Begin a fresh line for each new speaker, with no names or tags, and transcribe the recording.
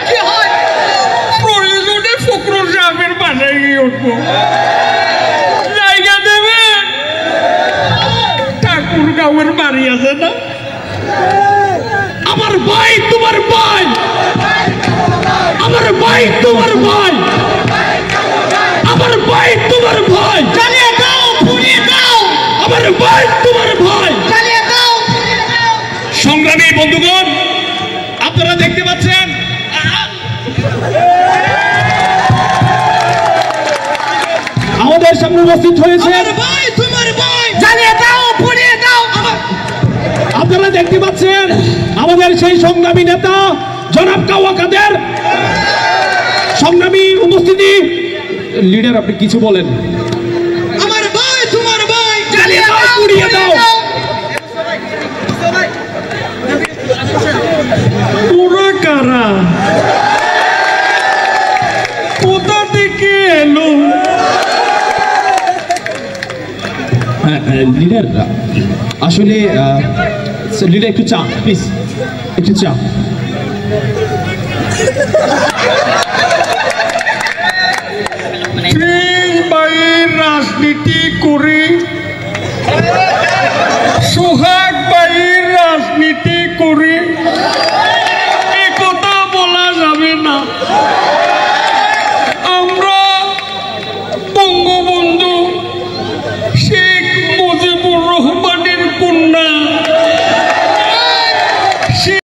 কি হয় প্রয়োজনে ফখরুল সাহেবের বাসায় গিয়ে উঠবো জায়গা দেবে ঠাকুরগাঁওয়ের বাড়ি আছে না আমার ভাই তোমার ভাই আমার ভাই তোমার ভাই আমার ভাই তোমার ভাই জ্বালিয়ে দাও পুড়িয়ে দাও আমার ভাই তোমার ভাই জ্বালিয়ে দাও সংগ্রামী বন্ধুগণ আপনারা দেখতে পাচ্ছেন আমাদের সামনে উপস্থিত হয়েছে আমার ভাই তোমার ভাই জ্বালিয়ে দাও পুড়িয়ে দাও আপনারা দেখতে পাচ্ছেন আমাদের সেই সংগ্রামী নেতা জনাব কাওয়া কাদের সংগ্রামী উপস্থিতি লিডার আপনি কিছু বলেন আমার ভাই তোমার ভাই জ্বালিয়ে দাও পুড়িয়ে দাও পুরো কারা কোথা থেকে এলো লিডার আসলে লিডার একটু চা প্লিজ একটু চা রাজনীতি করে